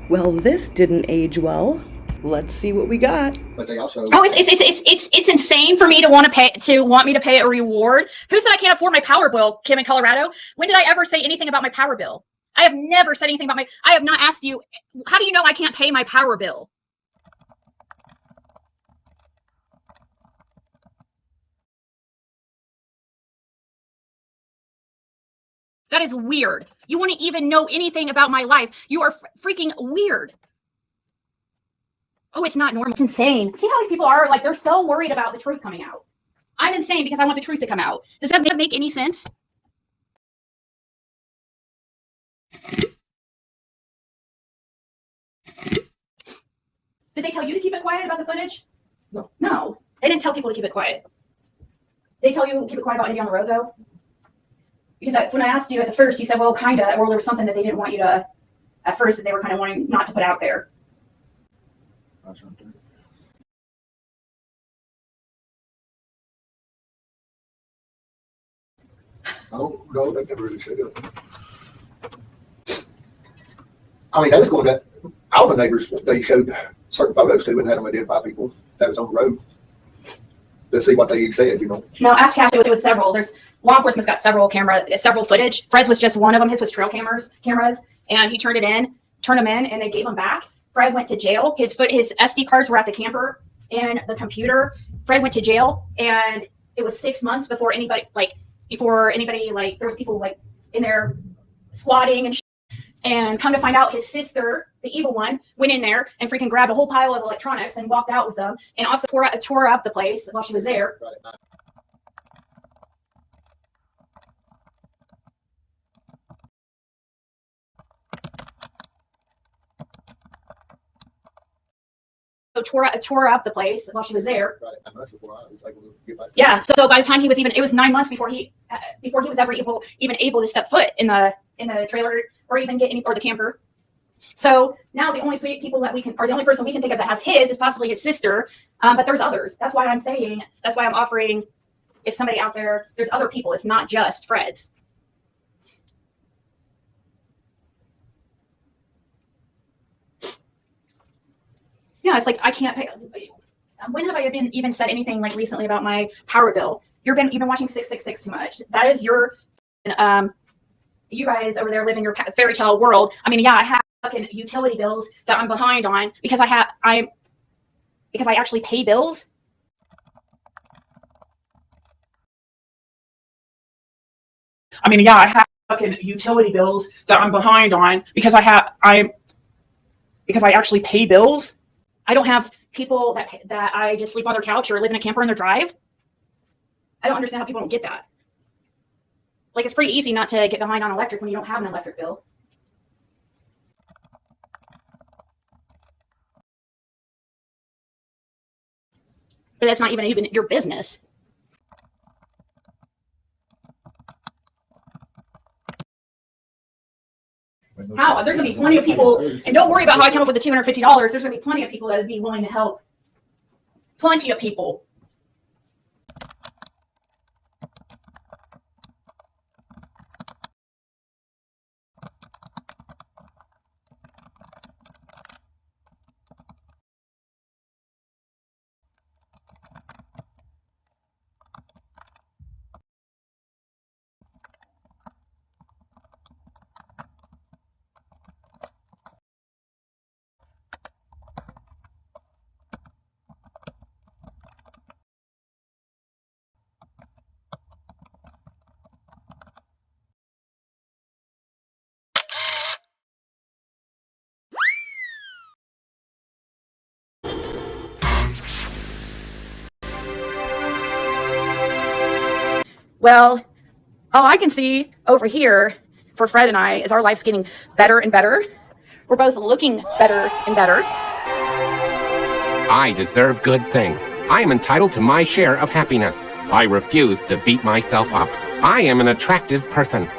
Well, this didn't age well. Let's see what we got. But they also it's insane for me to want me to pay a reward. Who said I can't afford my power bill, Kim in Colorado? When did I ever say anything about my power bill? I have never said anything about I have not asked you, how do you know I can't pay my power bill? That is weird. You wouldn't even know anything about my life. You are freaking weird. Oh, it's not normal. It's insane. See how these people are? Like, they're so worried about the truth coming out. I'm insane because I want the truth to come out. Does that make any sense? Did they tell you to keep it quiet about the footage? No. No. They didn't tell people to keep it quiet. They tell you to keep it quiet about Indy on the road, though? Because when I asked you at the first, you said, well, kind of, or there was something that they didn't want you to, at first, that they were kind of wanting not to put out there. that's something. Oh, no, they never really said it. I mean, they was going to, all the neighbors, they showed certain photos to and had them identify people that was on the road. Let's see what they said, you know. No, ask Cash, it was several. There's law enforcement's got several footage. Fred's was just one of them. His was trail cameras, and he turned them in, and they gave them back. Fred went to jail. His SD cards were at the camper and the computer. Fred went to jail, and it was 6 months before anybody there was people like in there squatting and shit. And come to find out, his sister, the evil one, went in there and freaking grabbed a whole pile of electronics and walked out with them, and also tore up the place while she was there. So tore up the place while she was there. Yeah. So by the time he was it was 9 months before he was ever able to step foot in the trailer or even get or the camper. So now the only people that the only person we can think of that has his is possibly his sister. But there's others. That's why I'm offering, if somebody out there, there's other people. It's not just Fred's. Yeah, it's like I can't pay. When have I even said anything like recently about my power bill? You've been watching 666 too much. That is your you guys over there live in your fairy tale world. I mean, yeah, I have fucking utility bills that I'm behind on because I actually pay bills. I mean, yeah, I have fucking utility bills that I'm behind on because I actually pay bills. I don't have people that I just sleep on their couch or live in a camper in their drive. I don't understand how people don't get that. Like, it's pretty easy not to get behind on electric when you don't have an electric bill. But that's not even your business. How? There's going to be plenty of people, and don't worry about how I come up with the $250. There's going to be plenty of people that would be willing to help. Plenty of people. Well, all I can see over here for Fred and I is our life's getting better and better. We're both looking better and better. I deserve good things. I am entitled to my share of happiness. I refuse to beat myself up. I am an attractive person.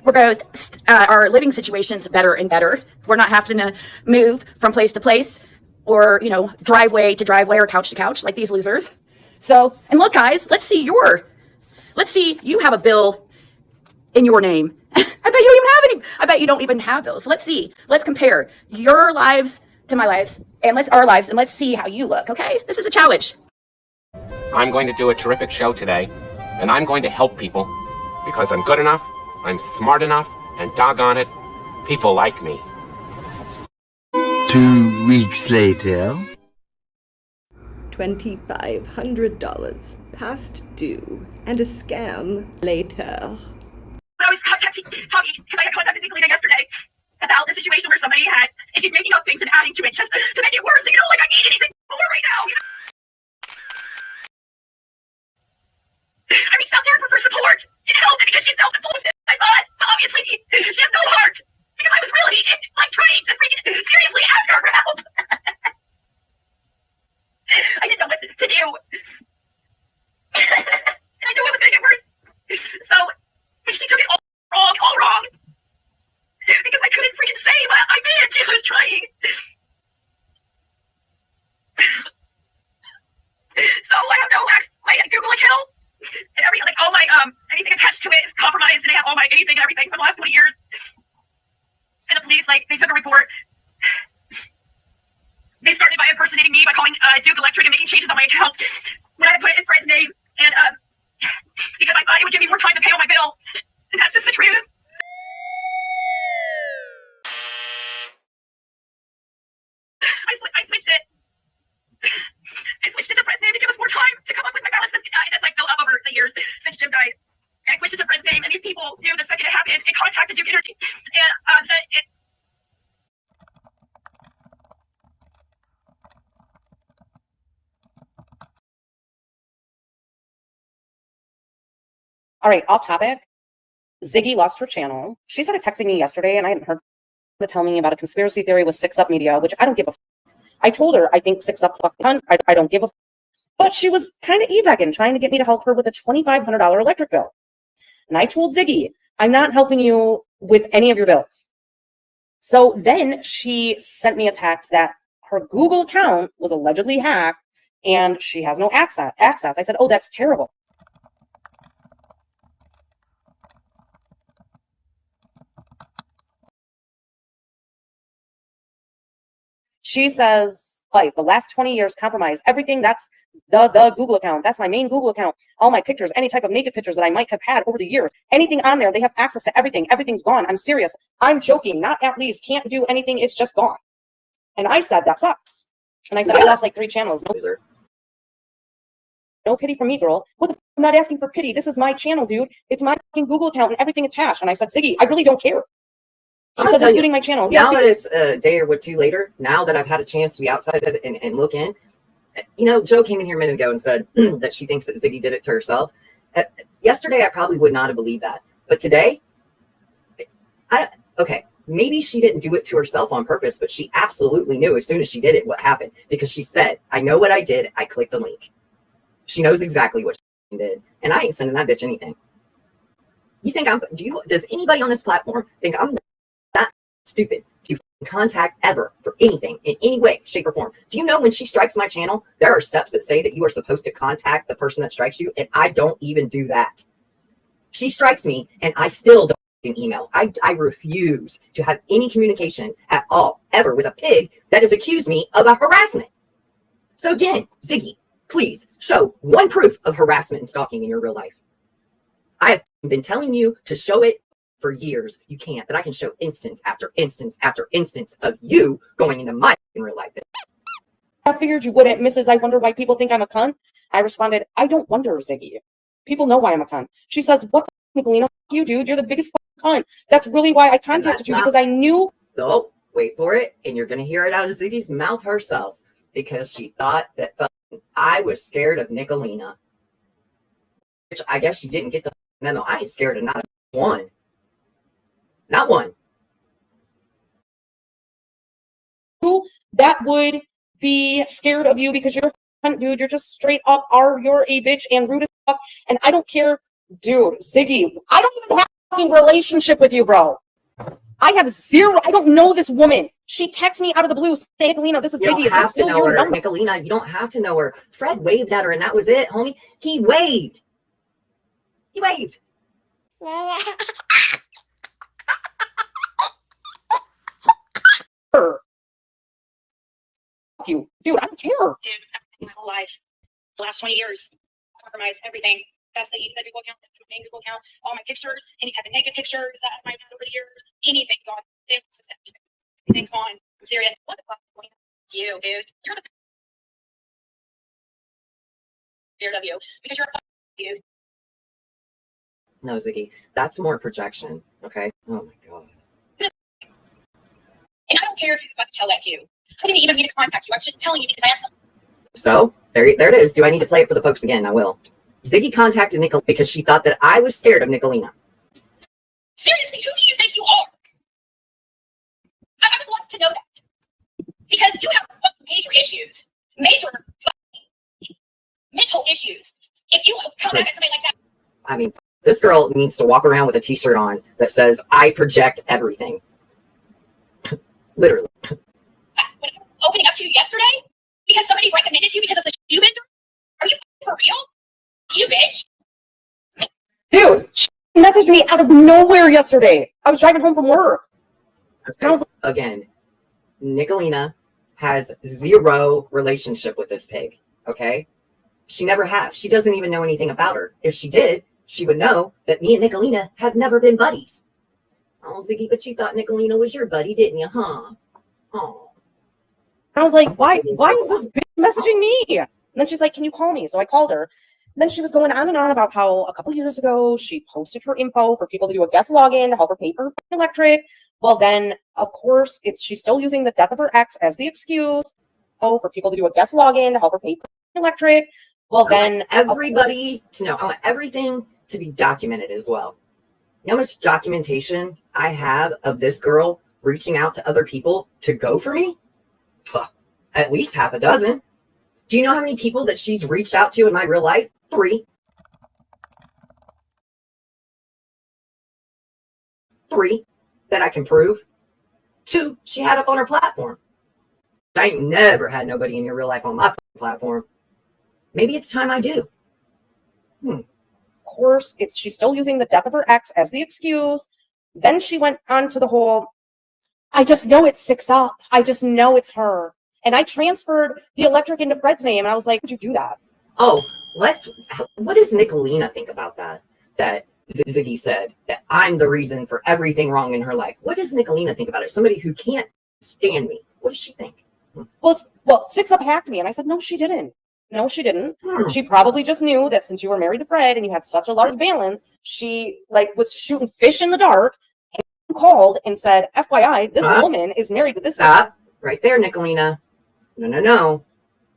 We're both, our living situation's better and better. We're not having to move from place to place or, driveway to driveway or couch to couch like these losers. So, and look, guys, let's see you have a bill in your name. I bet you don't even have any. I bet you don't even have those. Let's see. Let's compare your lives to my lives, and our lives, and let's see how you look. Okay, this is a challenge. I'm going to do a terrific show today, and I'm going to help people because I'm good enough, I'm smart enough, and doggone it, people like me. 2 weeks later. $2,500 past due and a scam later. When I was contacting Tommy, because I had contacted Nikaina yesterday about the situation where somebody had, and she's making up things and adding to it just to make it worse. You know, like I need anything more right now. You know? I reached out to her for support and help because she's dealt with bullshit. I thought, obviously, she has no heart because I was really trying to freaking seriously ask her for help. I didn't know what to do. And I knew it was going to get worse. So she took it all wrong. Because I couldn't freaking say what I meant. I was trying. So I have no my Google account and all my anything attached to it is compromised, and they have all my anything and everything for the last 20 years. And the police they took a report. They started by impersonating me by calling Duke Electric and making changes on my account when I put it in Fred's name, and because I thought it would give me more time to pay all my bills. And that's just the truth. I switched it. I switched it to Fred's name to give us more time to come up with my balance that's built up over the years since Jim died. And I switched it to Fred's name, and these people knew the second it happened and contacted Duke Energy and said it. All right, off topic. Ziggy lost her channel. She started texting me yesterday, and I hadn't heard her tell me about a conspiracy theory with 6 Up Media, which I don't give a f. I told her I think 6 Up's fucking done. I don't give a f. But she was kind of e-begging, trying to get me to help her with a $2,500 electric bill. And I told Ziggy, I'm not helping you with any of your bills. So then she sent me a text that her Google account was allegedly hacked, and she has no access. I said, oh, that's terrible. She says, like, the last 20 years compromised everything. That's the Google account. That's my main Google account. All my pictures, any type of naked pictures that I might have had over the years, anything on there, they have access to everything. Everything's gone. I'm serious. I'm joking. Not at least. Can't do anything. It's just gone. And I said, that sucks. And I said, I lost like 3 channels. No pity for me, girl. What the f? I'm not asking for pity. This is my channel, dude. It's my fucking Google account and everything attached. And I said, Ziggy, I really don't care. She said, including my channel. Now that it's a day or two later, now that I've had a chance to be outside of it and look in, you know, Joe came in here a minute ago and said that she thinks that Ziggy did it to herself. Yesterday, I probably would not have believed that. But today, okay, maybe she didn't do it to herself on purpose, but she absolutely knew as soon as she did it what happened. Because she said, I know what I did. I clicked the link. She knows exactly what she did. And I ain't sending that bitch anything. You think does anybody on this platform think I'm that stupid to contact ever for anything in any way, shape, or form? Do you know when she strikes my channel, there are steps that say that you are supposed to contact the person that strikes you, and I don't even do that. She strikes me, and I still don't email. I refuse to have any communication at all, ever, with a pig that has accused me of a harassment. So again, Ziggy, please show one proof of harassment and stalking in your real life. I have been telling you to show it for years. You can't, but I can show instance after instance after instance of you going into my real life. I figured you wouldn't, Mrs. I wonder why people think I'm a cunt. I responded, I don't wonder, Ziggy. People know why I'm a cunt. She says, what the Nikaina, you dude, you're the biggest cunt. That's really why I contacted you, because I knew. Oh, wait for it. And you're going to hear it out of Ziggy's mouth herself, because she thought that I was scared of Nikaina. Which I guess she didn't get the memo. I ain't scared of not one. Not one. That would be scared of you because you're a cunt, dude. You're just straight up you're a bitch and rude as fuck. And I don't care, dude. Ziggy, I don't even have a fucking relationship with you, bro. I have zero. I don't know this woman. She texts me out of the blue, saying, Nikaina, this is Ziggy. Is this still your number? Nikaina, you don't have to know her. Fred waved at her, and that was it, homie. He waved. He waved. care. Fuck you. Dude, I don't care. Dude, my whole life, the last 20 years, compromised everything. That's the Google account. That's the main Google account. All my pictures, any type of naked pictures that I've had over the years, anything's on. Everything's gone. I'm serious. What the fuck? You, dude. You're the scared of you because you're a dude. No, Ziggy, that's more projection. Okay. Oh my god. And I don't care if you fucking tell that to you. I didn't even mean to contact you. I was just telling you because I asked them. So there it is. Do I need to play it for the folks again? I will. Ziggy contacted Nickel because she thought that I was scared of Nikaina. Seriously, who do you think you are? I would like to know that. Because you have major issues. Major mental issues. If you come back at somebody like that. I mean, this girl needs to walk around with a t-shirt on that says, I project everything. Literally. When I was opening up to you yesterday, because somebody recommended you because of the shit you've been through? Are you for real? You bitch. Dude, she messaged me out of nowhere yesterday. I was driving home from work. Okay. I was like, again, Nikaina has zero relationship with this pig, okay? She never has. She doesn't even know anything about her. If she did, she would know that me and Nikaina have never been buddies. Oh, Ziggy, but you thought Nikaina was your buddy, didn't you, huh? Oh. I was like, why is this bitch messaging me? And then she's like, can you call me? So I called her. And then she was going on and on about how a couple years ago she posted her info for people to do a guest login to help her pay for electric. Well, then, of course, she's still using the death of her ex as the excuse. Oh, for people to do a guest login to help her pay for electric. Well, then everybody to know. I want everything to be documented as well. You know how much documentation I have of this girl reaching out to other people to go for me? At least half a dozen. Do you know how many people that she's reached out to in my real life? 3. 3 that I can prove. 2 she had up on her platform. I ain't never had nobody in your real life on my platform. Maybe it's time I do. Of course, she's still using the death of her ex as the excuse. Then she went on to the whole, I just know it's 6 up. I just know it's her. And I transferred the electric into Fred's name. And I was like, would you do that? Oh, what does Nikaina think about that? That Ziggy said that I'm the reason for everything wrong in her life. What does Nikaina think about it? Somebody who can't stand me. What does she think? Well, 6 up hacked me. And I said, no, she didn't. No, she didn't. She probably just knew that since you were married to Fred and you had such a large balance, she was shooting fish in the dark and called and said, FYI, this woman is married to this Stop right there, Nikaina. No.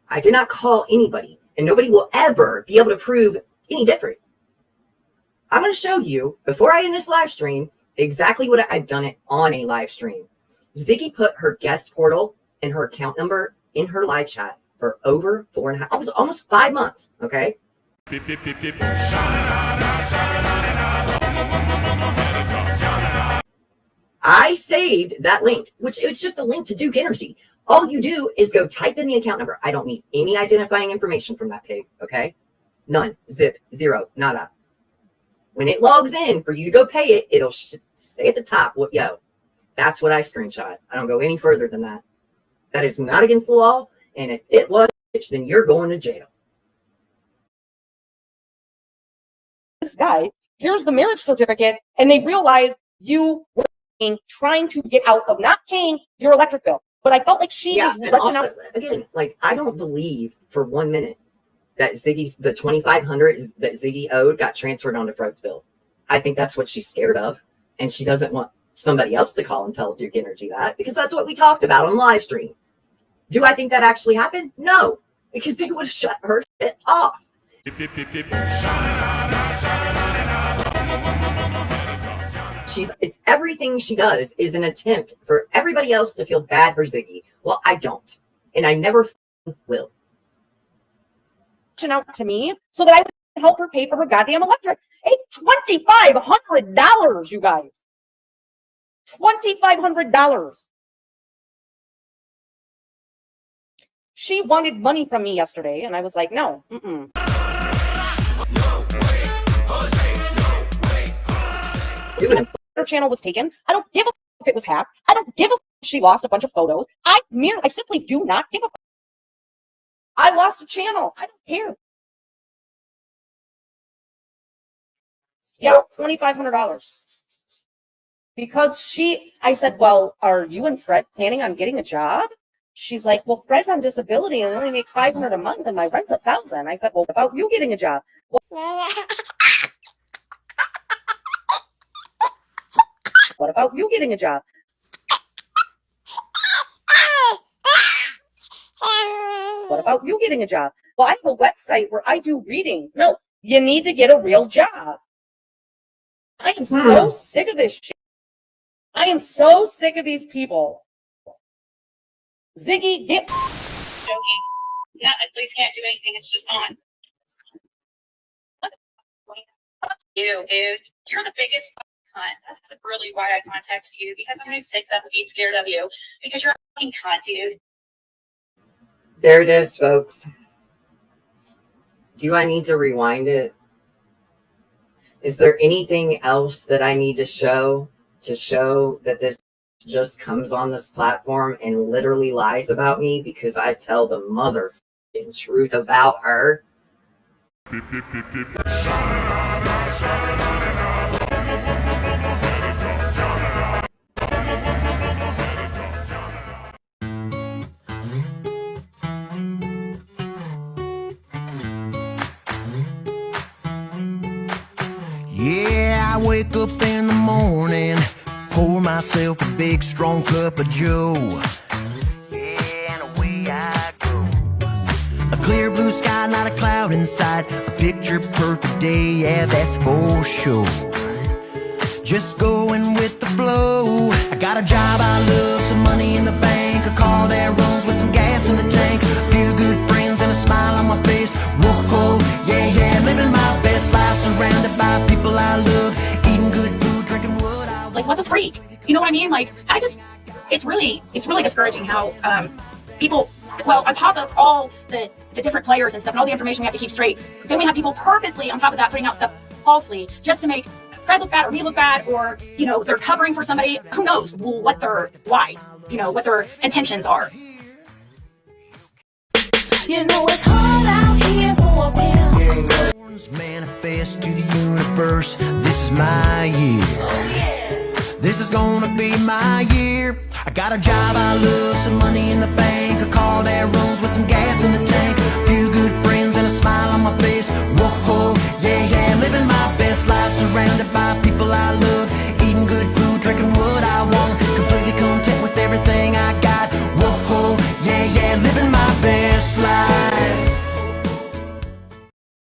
I did not call anybody, and nobody will ever be able to prove any different. I'm going to show you, before I end this live stream, exactly what I've done it on a live stream. Ziggy put her guest portal and her account number in her live chat for over 4.5, almost 5 months, okay? I saved that link, which it's just a link to Duke Energy. All you do is go type in the account number. I don't need any identifying information from that pig, okay? None, zip, zero, nada. When it logs in for you to go pay it, it'll say at the top, yo, that's what I screenshot. I don't go any further than that. That is not against the law, and if it was, then you're going to jail. This guy, here's the marriage certificate, and they realized you were trying to get out of not paying your electric bill. But I felt like she was reaching out. Again, I don't believe for 1 minute that Ziggy's, the $2,500 that Ziggy owed got transferred onto Fred's bill. I think that's what she's scared of. And she doesn't want somebody else to call and tell Duke Energy that, because that's what we talked about on live stream. Do I think that actually happened? No, because they would have shut her shit off. It's everything she does is an attempt for everybody else to feel bad for Ziggy. Well, I don't, and I never will. Out to me so that I would help her pay for her goddamn electric. It's $2,500, you guys. $2,500. She wanted money from me yesterday, and I was like, no. Her channel was taken. I don't give a if it was hacked. I don't give a if she lost a bunch of photos. I simply do not give a I lost a channel. I don't care. Yeah, $2,500. Because I said, well, are you and Fred planning on getting a job? She's like, well, Fred's on disability and only makes $500 a month and my rent's $1,000. I said, well, what about you getting a job? What about you getting a job? What about you getting a job? Well, I have a website where I do readings. No, you need to get a real job. I am so sick of this shit. I am so sick of these people. Ziggy, get Joking. No, the police can't do anything. It's just on. You, dude. You're the biggest cunt. That's really why I contacted you, because I'm going to 6 up and be scared of you. Because you're a fucking cunt, dude. There it is, folks. Do I need to rewind it? Is there anything else that I need to show that this just comes on this platform and literally lies about me because I tell the motherfucking truth about her? Yeah, I wake up in the morning, pour myself a big strong cup of Joe. Yeah, and away I go. A clear blue sky, not a cloud in sight. A picture perfect day, yeah, that's for sure. Just going with the flow. I got a job I love, some money in the bank, a car that runs with some gas in the tank, a few good friends and a smile on my face. Whoa, yeah, yeah, living my best life, surrounded by people I love, eating good food, drinking what I want. Like, what the freak? You know what I mean? Like, it's really discouraging how people, well, on top of all the different players and stuff and all the information we have to keep straight, then we have people purposely on top of that putting out stuff falsely just to make Fred look bad or me look bad, or, you know, they're covering for somebody. Who knows what their intentions are. You know it's hard out here for a will. Manifest to the universe, this is my year. Oh yeah. This is gonna be my year. I got a job I love, some money in the bank, a car that runs with some gas in the tank, a few good friends and a smile on my face. Whoa, yeah, yeah, living my best life, surrounded by people I love, eating good food, drinking what I want, completely content with everything I got. Whoa, yeah, yeah, living my best.